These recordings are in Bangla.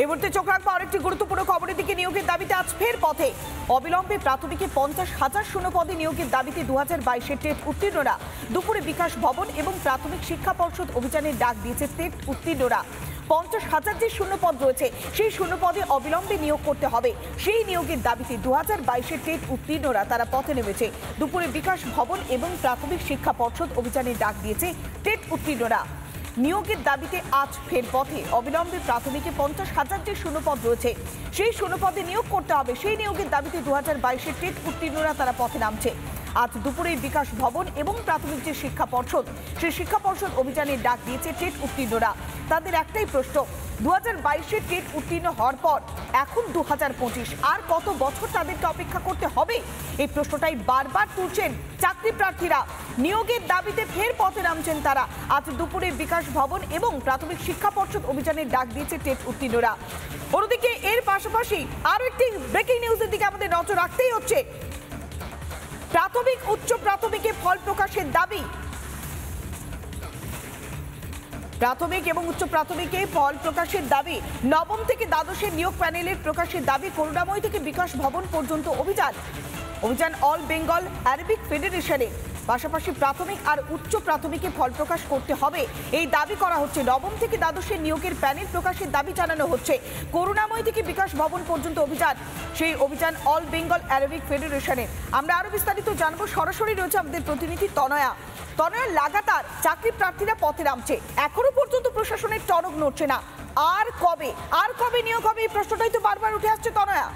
এই মুহূর্তে চোখ রাখবো আরেকটি গুরুত্বপূর্ণ খবরের দিকে। নিয়োগের দাবিতে আজ ফের পথে। অবিলম্বে প্রাথমিকে 50,000 শূন্যপদে নিয়োগের দাবিতে 2022-এর টেট উত্তীর্ণরা। দুপুরে বিকাশ ভবন এবং প্রাথমিক শিক্ষা পর্ষদ অভিযানের ডাক দিয়েছে টেট উত্তীর্ণরা। 50,000 যে শূন্যপদ রয়েছে সেই শূন্যপদে অবিলম্বে নিয়োগ করতে হবে। সেই নিয়োগের দাবিতে 2022-এর টেট উত্তীর্ণরা তারা পথে নেমেছে। দুপুরে বিকাশ ভবন এবং প্রাথমিক শিক্ষা পর্ষদ অভিযানের ডাক দিয়েছে টেট উত্তীর্ণরা। নিয়োগের দাবিতে আজ ফের পথে। অবিলম্বে প্রাথমিকে 50,000 যে শূন্যপদ রয়েছে সেই শূন্যপদে নিয়োগ করতে হবে। সেই নিয়োগের দাবিতে 2022-এর টেট উত্তীর্ণরা তারা পথে নামছে। আজ দুপুরে বিকাশ ভবন এবং প্রাথমিক যে শিক্ষা পর্ষদ সেই শিক্ষা পর্ষদ অভিযানের ডাক দিয়েছে টেট উত্তীর্ণরা। তাদের একটাই প্রশ্ন, 2022-এর টেট উত্তীর্ণ হওয়ার পর এখন 2025 আর কত বছর তাদেরকে অপেক্ষা করতে হবে? এই প্রশ্নটাই বারবার তুলছেন চাকরি প্রার্থীরা। নিয়োগের দাবিতে ফের পথে নামছেন তারা। আজ দুপুরে বিকাশ ভবন এবং প্রাথমিক শিক্ষা পর্ষদ অভিযানের ডাক দিয়েছে টেট উত্তীর্ণরা। অন্যদিকে এর পাশাপাশি আরও একটি ব্রেকিং নিউজের দিকে আমাদের নজর রাখতেই হচ্ছে। প্রাথমিক উচ্চ প্রাথমিকে ফল প্রকাশের দাবি। প্রাথমিক এবং উচ্চ প্রাথমিকে ফল প্রকাশের দাবি। নবম থেকে দ্বাদশের নিয়োগ প্যানেলের প্রকাশের দাবি। করুণাময়ী থেকে বিকাশ ভবন পর্যন্ত অভিযান অল বেঙ্গল অ্যারাবিক ফেডারেশনে। পাশাপাশি প্রাথমিক আর উচ্চ প্রাথমিকে ফল প্রকাশ করতে হবে এই দাবি করা হচ্ছে। নবম থেকে দ্বাদশের নিয়োগের প্যানেল প্রকাশের দাবি জানানো হচ্ছে। করুণাময়ী থেকে বিকাশ ভবন পর্যন্ত সেই অভিযান অল বেঙ্গল অ্যারাবিক ফেডারেশনে। আমরা আরো বিস্তারিত জানবো। সরাসরি রয়েছে আমাদের প্রতিনিধি তনয়া। লাগাতার চাকরি প্রার্থীরা পথে নামছে, এখনো পর্যন্ত প্রশাসনের টনক নড়ছে না। আর কবে নিয়োগ হবে এই প্রশ্নটাই তো বারবার উঠে আসছে তনয়া।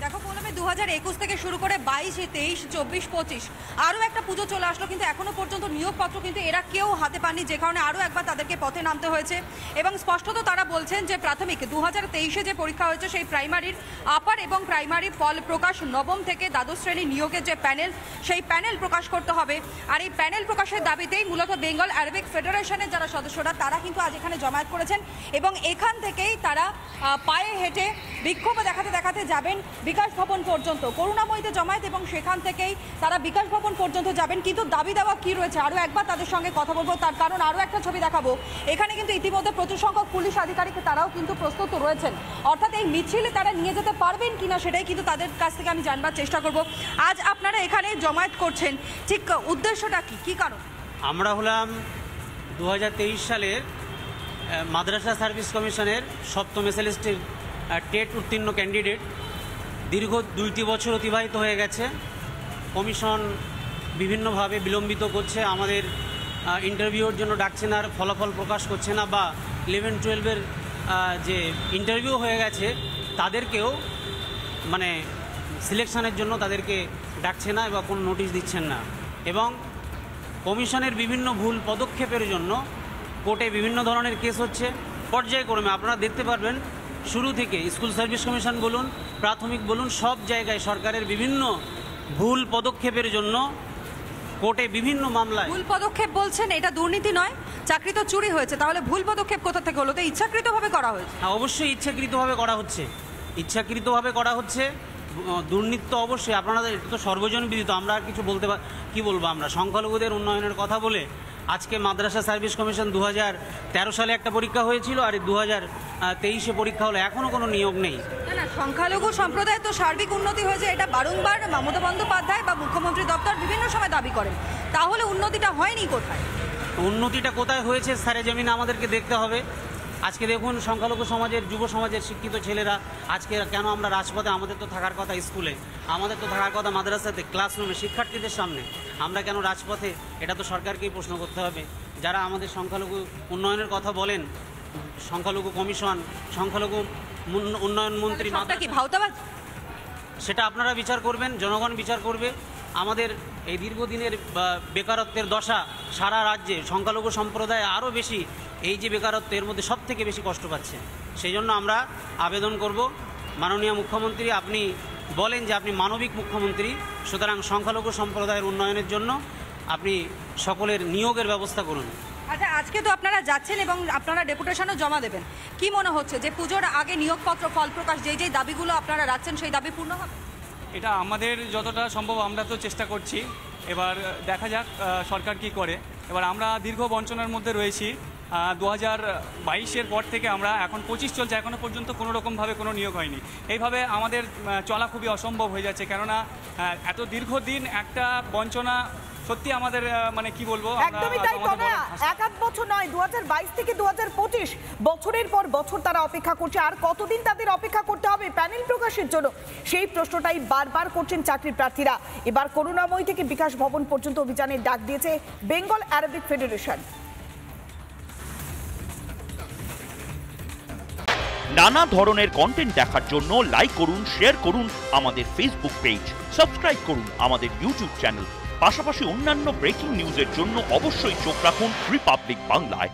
দেখো প্রথমে 2021 থেকে শুরু করে 22, 23, 24, 25 আরও একটা পুজো চলে আসলো, কিন্তু এখনো পর্যন্ত নিয়োগপত্র কিন্তু এরা কেউ হাতে পাননি, যে কারণে আরও একবার তাদেরকে পথে নামতে হয়েছে। এবং স্পষ্টত তারা বলছেন যে প্রাথমিক 2023-এ যে পরীক্ষা হয়েছে সেই প্রাইমারির আপার এবং প্রাইমারি ফল প্রকাশ নবম থেকে দ্বাদশ শ্রেণী নিয়োগের যে প্যানেল সেই প্যানেল প্রকাশ করতে হবে। আর এই প্যানেল প্রকাশের দাবিতেই মূলত বেঙ্গল অ্যারাবিক ফেডারেশনের যারা সদস্যরা তারা কিন্তু আজ এখানে জমায়েত করেছেন এবং এখান থেকেই তারা পায়ে হেঁটে বিক্ষোভ দেখাতে যাবেন বিকাশ ভবন পর্যন্ত। করুণাময়ীতে জমায়েত এবং সেখান থেকেই তারা বিকাশ ভবন পর্যন্ত যাবেন। কিন্তু দাবি দেওয়া কি রয়েছে আরও একবার তাদের সঙ্গে কথা বলবো, তার কারণ আরও একটা ছবি দেখাবো। এখানে কিন্তু ইতিমধ্যে প্রচুর সংখ্যক পুলিশ আধিকারিক তারাও কিন্তু প্রস্তুত রয়েছেন, অর্থাৎ এই মিছিলে তারা নিয়ে যেতে পারবেন কিনা সেটাই কিন্তু তাদের কাছ থেকে আমি জানবার চেষ্টা করব। আজ আপনারা এখানে জমায়েত করছেন, ঠিক উদ্দেশ্যটা কি কারণ? আমরা হলাম 2023 সালের মাদ্রাসা সার্ভিস কমিশনের সপ্তম এসএলএসটির টেট উত্তীর্ণ ক্যান্ডিডেট। দীর্ঘ 2টি বছর অতিবাহিত হয়ে গেছে। কমিশন বিভিন্নভাবে বিলম্বিত করছে, আমাদের ইন্টারভিউর জন্য ডাকছে না, আর ফলাফল প্রকাশ করছে না, বা 11-12-এর যে ইন্টারভিউ হয়ে গেছে তাদেরকেও মানে সিলেকশনের জন্য তাদেরকে ডাকছে না বা কোনো নোটিশ দিচ্ছেন না। এবং কমিশনের বিভিন্ন ভুল পদক্ষেপের জন্য কোর্টে বিভিন্ন ধরনের কেস হচ্ছে পর্যায়ক্রমে। আপনারা দেখতে পারবেন শুরু থেকে স্কুল সার্ভিস কমিশন বলুন, প্রাথমিক বলুন, সব জায়গায় সরকারের বিভিন্ন ভুল পদক্ষেপের জন্য কোর্টে বিভিন্ন মামলায়। ভুল পদক্ষেপ বলছেন, এটা দুর্নীতি নয়, চাকরি তো চুরি হয়েছে, তাহলে ভুল পদক্ষেপ কোথা থেকে হলো? তো ইচ্ছাকৃতভাবে করা হয়েছে? হ্যাঁ, অবশ্যই ইচ্ছাকৃতভাবে করা হচ্ছে। দুর্নীতি তো অবশ্যই, আপনারা এটা তো সর্বজন বিদিত। আমরা আর কিছু কি বলবো? আমরা সংখ্যালঘুদের উন্নয়নের কথা বলে আজকে মাদ্রাসা সার্ভিস কমিশন 2013 সালে একটা পরীক্ষা হয়েছিল, আর 2023-এ পরীক্ষা হলো, এখনও কোনো নিয়োগ নেই। না, সংখ্যালঘু সম্প্রদায় তো সার্বিক উন্নতি হয়েছে, এটা বারংবার মমতা বন্দ্যোপাধ্যায় বা মুখ্যমন্ত্রী দপ্তর বিভিন্ন সময় দাবি করেন, তাহলে উন্নতিটা হয়নি কোথায়? উন্নতিটা কোথায় হয়েছে সারে জমিনে আমাদেরকে দেখতে হবে। আজকে দেখুন সংখ্যালঘু সমাজের, যুব সমাজের শিক্ষিত ছেলেরা আজকে কেন আমরা রাজপথে? আমাদের তো থাকার কথা স্কুলে, আমাদের তো থাকার কথা মাদ্রাসাতে, ক্লাসরুমে, শিক্ষার্থীদের সামনে। আমরা কেন রাজপথে? এটা তো সরকারকেই প্রশ্ন করতে হবে। যারা আমাদের সংখ্যালঘু উন্নয়নের কথা বলেন, সংখ্যালঘু কমিশন, সংখ্যালঘু উন্নয়ন মন্ত্রী, সেটা আপনারা বিচার করবেন, জনগণ বিচার করবে। আমাদের এই দীর্ঘদিনের বেকারত্বের দশা, সারা রাজ্যে সংখ্যালঘু সম্প্রদায় আরও বেশি এই যে বেকারত্ব, এর মধ্যে সব থেকে বেশি কষ্ট পাচ্ছে। সেই জন্য আমরা আবেদন করব, মাননীয় মুখ্যমন্ত্রী, আপনি বলেন যে আপনি মানবিক মুখ্যমন্ত্রী, সুতরাং সংখ্যালঘু সম্প্রদায়ের উন্নয়নের জন্য আপনি সকলের নিয়োগের ব্যবস্থা করুন। আচ্ছা, আজকে তো আপনারা যাচ্ছেন এবং আপনারা ডেপুটেশনও জমা দেবেন, কি মনে হচ্ছে যে পুজোর আগে নিয়োগপত্র ফল প্রকাশ যেই দাবিগুলো আপনারা রাখছেন সেই দাবি পূর্ণ হবে? এটা আমাদের যতটা সম্ভব আমরা তো চেষ্টা করছি, এবার দেখা যাক সরকার কি করে। এবার আমরা দীর্ঘ বঞ্চনার মধ্যে রয়েছি। 2022-এর পর থেকে আমরা এখন 25 চলছে, এখনও পর্যন্ত কোনো রকমভাবে কোনো নিয়োগ হয়নি। এইভাবে আমাদের চলা খুবই অসম্ভব হয়ে যাচ্ছে, কেননা এত দীর্ঘদিন একটা বঞ্চনা সত্যি আমাদের মানে কি বলবো, একদমই তাই। তবে এক আধ বছর নয়, 2022 থেকে 2025 বছরের পর বছর তারা অপেক্ষা করছে। আর কতদিন তাদের অপেক্ষা করতে হবে প্যানেল প্রকাশের জন্য, সেই প্রশ্নটাই বারবার করছেন চাকরি প্রার্থীরা। এবার করুণাময়ী থেকে বিকাশ ভবন পর্যন্ত অভিযানের ডাক দিয়েছে বেঙ্গল অ্যারাবিক ফেডারেশন। নানা ধরনের কন্টেন্ট দেখার জন্য লাইক করুন, শেয়ার করুন আমাদের ফেসবুক পেজ, সাবস্ক্রাইব করুন আমাদের ইউটিউব চ্যানেল। পাশাপাশি অন্যান্য ব্রেকিং নিউজের জন্য অবশ্যই চোখ রাখুন রিপাবলিক বাংলায়।